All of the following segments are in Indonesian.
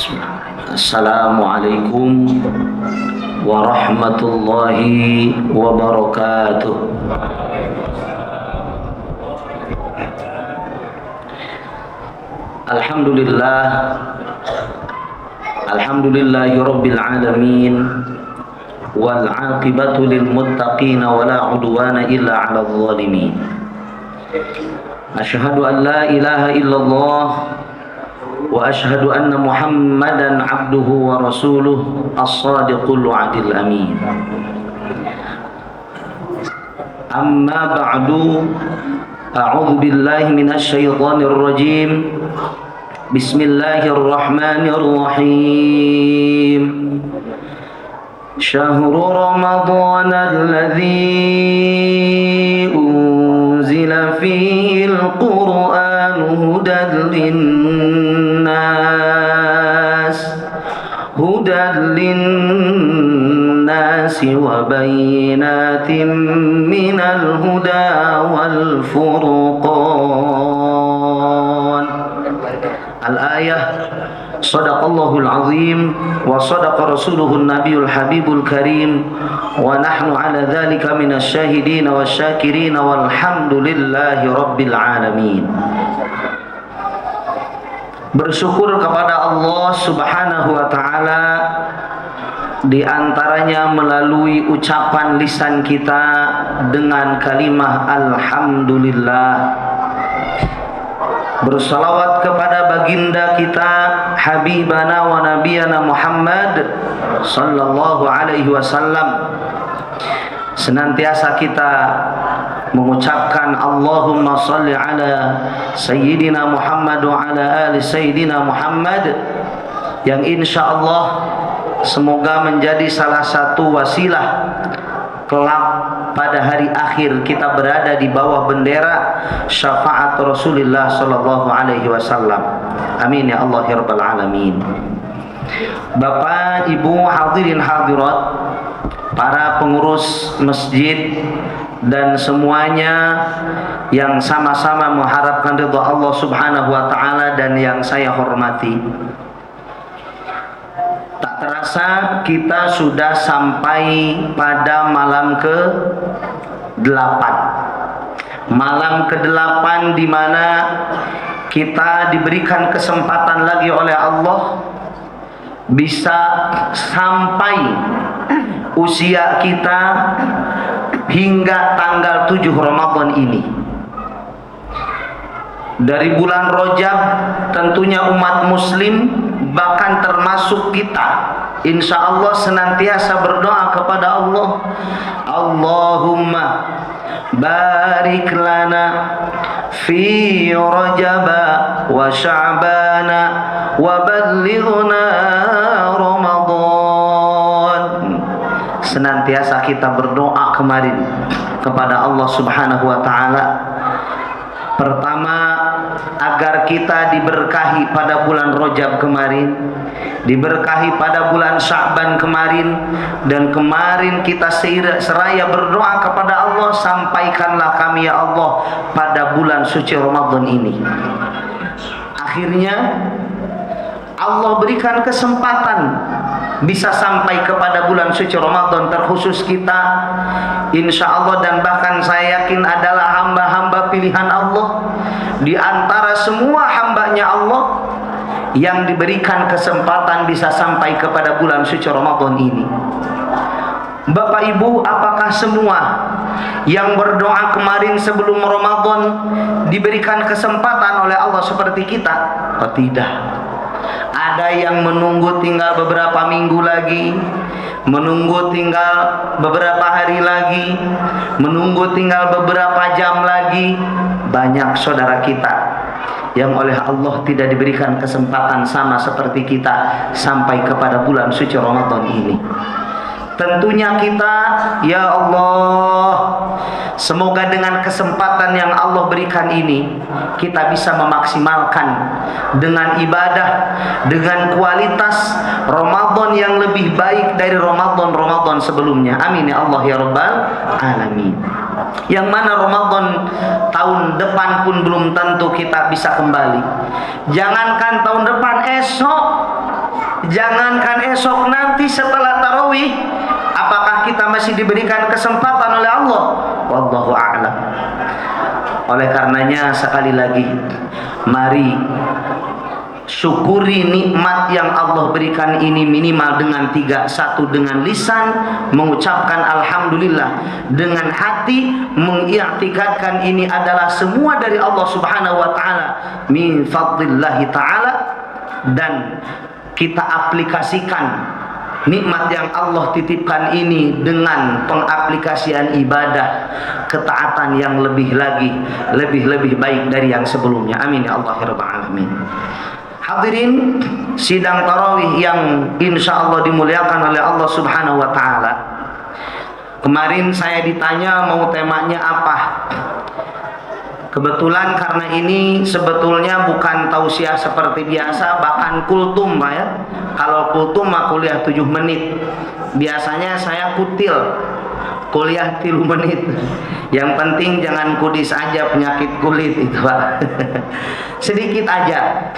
Assalamualaikum warahmatullahi wabarakatuh. Alhamdulillahi rabbil alamin, wal aqibatu lil muttaqin wa la udwana illa 'alal zalimin. Asyhadu an la ilaha illallah wa asyhadu anna Muhammadan abduhu wa rasuluh as-sadiqul wa'dil amin. Amma ba'du, a'udzu billahi minasy syaithanir rajim. Bismillahirrahmanirrahim. Syahrul Ramadan alladzi unzila fihi al-Qur'an hudan linnas wa bayyinatin minal huda wal furqan. Al-ayah. Sadaqallahul azim wa sadaqa rasuluhun nabiyul habibul karim wa nahnu ala dhalika minas syahidin wa syakirin walhamdulillahi rabbil alamin. Bersyukur kepada Allah subhanahu wa ta'ala, di antaranya melalui ucapan lisan kita dengan kalimah alhamdulillah. Bersalawat kepada baginda kita habibana wa nabiyana Muhammad sallallahu alaihi wasallam. Senantiasa kita mengucapkan Allahumma salli ala sayyidina Muhammad wa ala ali sayyidina Muhammad, yang insyaallah semoga menjadi salah satu wasilah kelak pada hari akhir kita berada di bawah bendera syafaat Rasulullah sallallahu alaihi wasallam. Amin ya Allah ya rabbal alamin. Bapak, Ibu, hadirin hadirat, para pengurus masjid dan semuanya yang sama-sama mengharapkan ridha Allah subhanahu wa ta'ala dan yang saya hormati. Tak terasa kita sudah sampai pada malam ke-8. Malam ke-8 di mana kita diberikan kesempatan lagi oleh Allah bisa sampai usia kita hingga tanggal 7 Ramadan ini. Dari bulan Rajab tentunya umat muslim, bahkan termasuk kita, insya Allah senantiasa berdoa kepada Allah, Allahumma barik lana fi Rajaba wa Sya'bana wa ballighna Ramadan. Senantiasa kita berdoa kemarin kepada Allah subhanahu wa ta'ala. Pertama, agar kita diberkahi pada bulan Rajab kemarin, diberkahi pada bulan Sya'ban kemarin, dan kemarin kita seraya berdoa kepada Allah, sampaikanlah kami ya Allah pada bulan suci Ramadan ini. Akhirnya Allah berikan kesempatan bisa sampai kepada bulan suci Ramadan, terkhusus kita insya Allah, dan bahkan saya yakin adalah hamba-hamba pilihan Allah di antara semua hambanya Allah yang diberikan kesempatan bisa sampai kepada bulan suci Ramadan ini. Bapak Ibu, apakah semua yang berdoa kemarin sebelum Ramadan diberikan kesempatan oleh Allah seperti kita? Oh, tidak. Ada yang menunggu tinggal beberapa minggu lagi, menunggu tinggal beberapa hari lagi, menunggu tinggal beberapa jam lagi. Banyak saudara kita yang oleh Allah tidak diberikan kesempatan sama seperti kita sampai kepada bulan suci Ramadan ini. Tentunya kita, ya Allah, semoga dengan kesempatan yang Allah berikan ini kita bisa memaksimalkan dengan ibadah, dengan kualitas Ramadan yang lebih baik dari Ramadan sebelumnya. Amin ya Allah ya Rabbal Alamin. yang mana Ramadan tahun depan pun belum tentu kita bisa kembali. Jangankan tahun depan, esok, jangankan esok, nanti setelah tarawih, apakah kita masih diberikan kesempatan oleh Allah? Wallahu a'lam. Oleh karenanya sekali lagi, mari syukuri nikmat yang Allah berikan ini minimal dengan tiga. Satu, dengan lisan mengucapkan alhamdulillah, dengan hati mengiktikadkan ini adalah semua dari Allah Subhanahu wa taala, min fadlillahi taala, dan kita aplikasikan nikmat yang Allah titipkan ini dengan pengaplikasian ibadah, ketaatan yang lebih baik dari yang sebelumnya. Amin ya Allah ya rabbal alamin. Hadirin sidang tarawih yang insya Allah dimuliakan oleh Allah Subhanahu wa taala. Kemarin saya ditanya mau temanya apa. Kebetulan karena ini sebetulnya bukan tausiah seperti biasa, bahkan kultum Pak ya. Kalau kultum mah kuliah 7 menit. Biasanya saya kutil, kuliah 3 menit. Yang penting jangan kudis aja penyakit kulit itu Pak. Sedikit aja.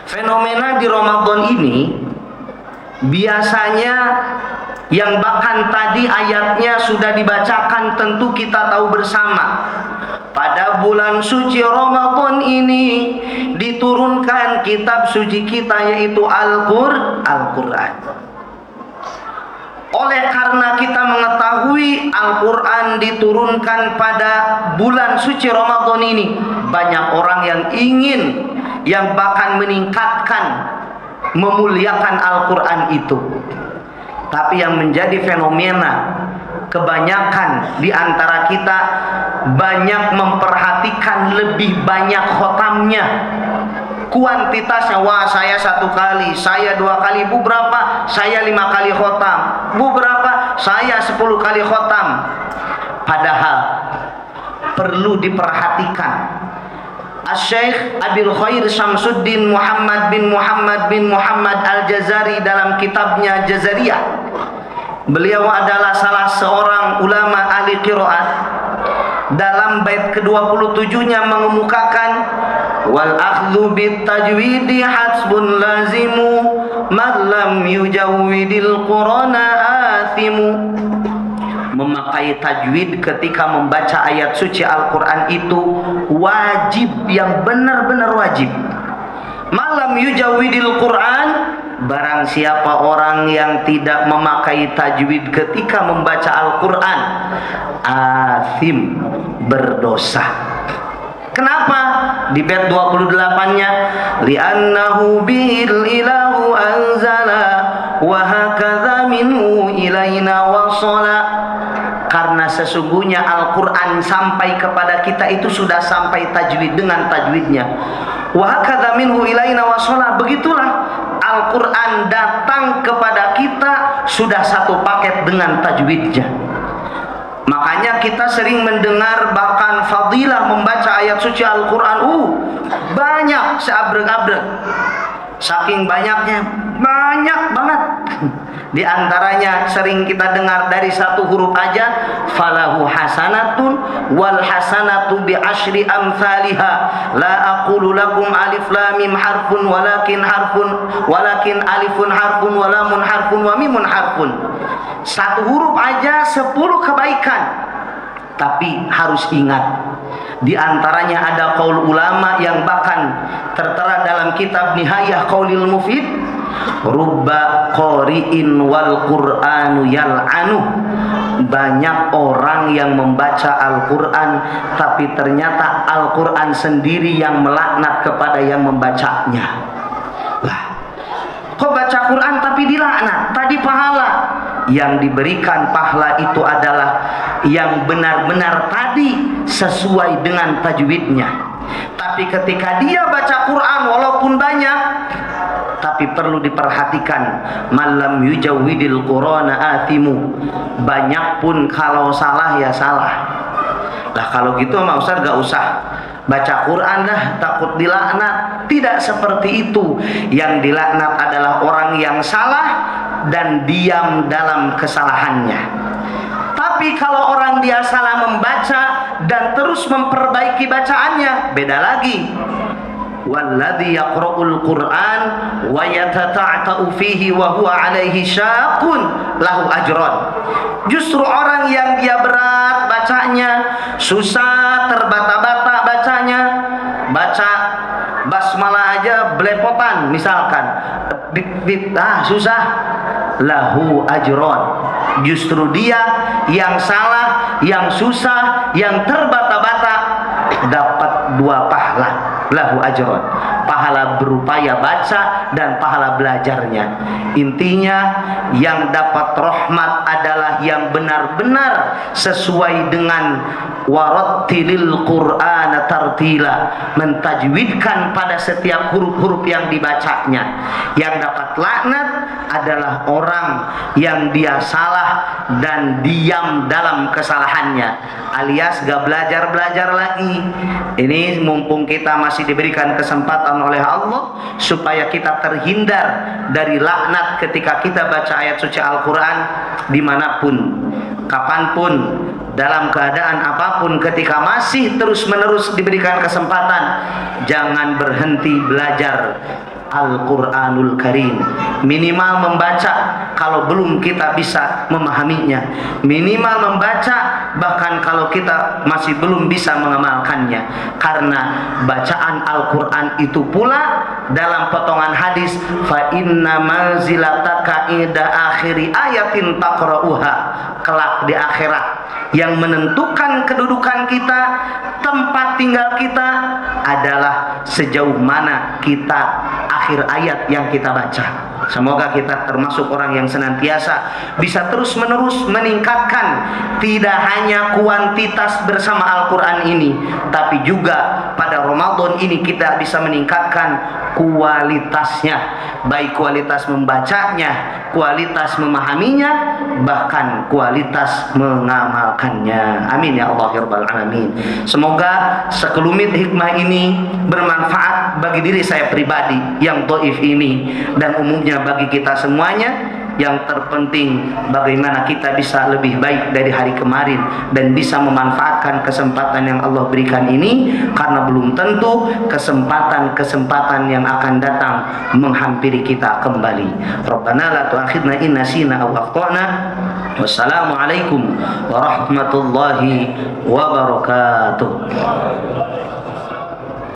Fenomena di Ramadan ini biasanya yang bahkan tadi ayatnya sudah dibacakan tentu kita tahu bersama. Pada bulan suci Ramadan ini diturunkan kitab suci kita, yaitu Al-Quran. Oleh karena kita mengetahui Al-Quran diturunkan pada bulan suci Ramadan ini, banyak orang yang ingin, yang bahkan meningkatkan, memuliakan Al-Quran itu. Tapi yang menjadi fenomena, kebanyakan di antara kita banyak memperhatikan lebih banyak khotamnya, kuantitasnya. Wah, saya 1 kali, saya 2 kali, bu berapa? Saya 5 kali khotam, bu berapa? Saya 10 kali khotam. Padahal perlu diperhatikan. Asy-Syaikh Abil Khair Syamsuddin Muhammad bin Muhammad Al-Jazari dalam kitabnya Jazariyah, beliau adalah salah seorang ulama ahli qiraat. Dalam bait ke-27-nya mengemukakan, wal akhdhu bit tajwidi hasbun lazimu man lam yujawwidil qur'ana athimu. Memakai tajwid ketika membaca ayat suci Al-Quran itu wajib, yang benar-benar wajib. Malam yujawwidil Quran, barang siapa orang yang tidak memakai tajwid ketika membaca Al-Quran, athim, berdosa. Kenapa? Di bait 28-nya, li'annahu bil ilahu anzala wa hakadha minhu ilaina wasala. Karena sesungguhnya Al-Quran sampai kepada kita itu sudah sampai tajwid, dengan tajwidnya. Wa hakadha minhu ilaina wasala. Begitulah Al-Quran datang kepada kita sudah satu paket dengan tajwidnya. Makanya kita sering mendengar bahkan fadilah membaca ayat suci Al-Quran. Banyak, seabrek-abrek. Saking banyaknya, banyak banget. Di antaranya sering kita dengar dari satu huruf aja, falahu hasanatun wal hasanatu bi asyri amsalha. La aqulu lakum alif lam mim harfun walakin alifun harfun wa lamun harfun wa mimun harfun. Satu huruf aja 10 kebaikan. Tapi harus ingat, di antaranya ada qaul ulama yang bahkan tertera dalam kitab Nihayah Qaulil Mufid, rubba qari'in wal qur'anu yal'anu. Banyak orang yang membaca Al-Quran tapi ternyata Al-Quran sendiri yang melaknat kepada yang membacanya. Lah, kok baca Quran tapi dilaknat? Tadi pahala. Yang diberikan pahala itu adalah yang benar-benar tadi sesuai dengan tajwidnya. Tapi ketika dia baca Quran walaupun banyak, tapi perlu diperhatikan, malam yujawwidil qur'ana athimu. Banyak pun kalau salah ya salah. Lah kalau gitu mah Ustaz gak usah baca Quran dah, takut dilaknat. Tidak seperti itu. Yang dilaknat adalah orang yang salah dan diam dalam kesalahannya. Tapi Tapi kalau orang dia salah membaca dan terus memperbaiki bacaannya, beda lagi. Walladzi yaqra'ul Qur'an wa yatata'ta'u fihi wa huwa 'alaihi syaqqun lahu ajran. Justru orang yang dia berat bacanya, susah terbata-bata bacanya, baca basmalah aja belepotan misalkan, susah, lahu ajron. Justru dia yang salah, yang susah, yang terbata-bata dapat 2 pahala, lahu ajron, pahala berupaya baca dan pahala belajarnya. Intinya yang dapat rahmat adalah yang benar-benar sesuai dengan warattilil Qur'ana tartila, mentajwidkan pada setiap huruf-huruf yang dibacanya. Yang dapat laknat adalah orang yang dia salah dan diam dalam kesalahannya, alias gak belajar-belajar lagi. Ini mumpung kita masih diberikan kesempatan oleh Allah supaya kita terhindar dari laknat ketika kita baca ayat suci Al-Quran, dimanapun, kapanpun, dalam keadaan apapun. Ketika masih terus-menerus diberikan kesempatan, jangan berhenti belajar Al-Quranul Karim. Minimal membaca kalau belum kita bisa memahaminya, minimal membaca bahkan kalau kita masih belum bisa mengamalkannya. Karena bacaan Al-Quran itu pula dalam potongan hadis, fa inna manzilataka ida akhiri ayatin taqra'uha, kelak di akhirat yang menentukan kedudukan kita, tempat tinggal kita adalah sejauh mana kita akhir ayat yang kita baca. Semoga kita termasuk orang yang senantiasa bisa terus-menerus meningkatkan tidak hanya kuantitas bersama Al-Quran ini, tapi juga pada Ramadan ini kita bisa meningkatkan kualitasnya, baik kualitas membacanya, kualitas memahaminya, bahkan kualitas mengamalkannya. Amin ya Allah ya Rabbal Alamin. Semoga sekelumit hikmah ini bermanfaat bagi diri saya pribadi yang dhaif ini, dan umumnya bagi kita semuanya. Yang terpenting bagaimana kita bisa lebih baik dari hari kemarin dan bisa memanfaatkan kesempatan yang Allah berikan ini, karena belum tentu kesempatan-kesempatan yang akan datang menghampiri kita kembali. Rabbana la tu'akhidna in nasina aw akhtana. Wassalamualaikum warahmatullahi wabarakatuh.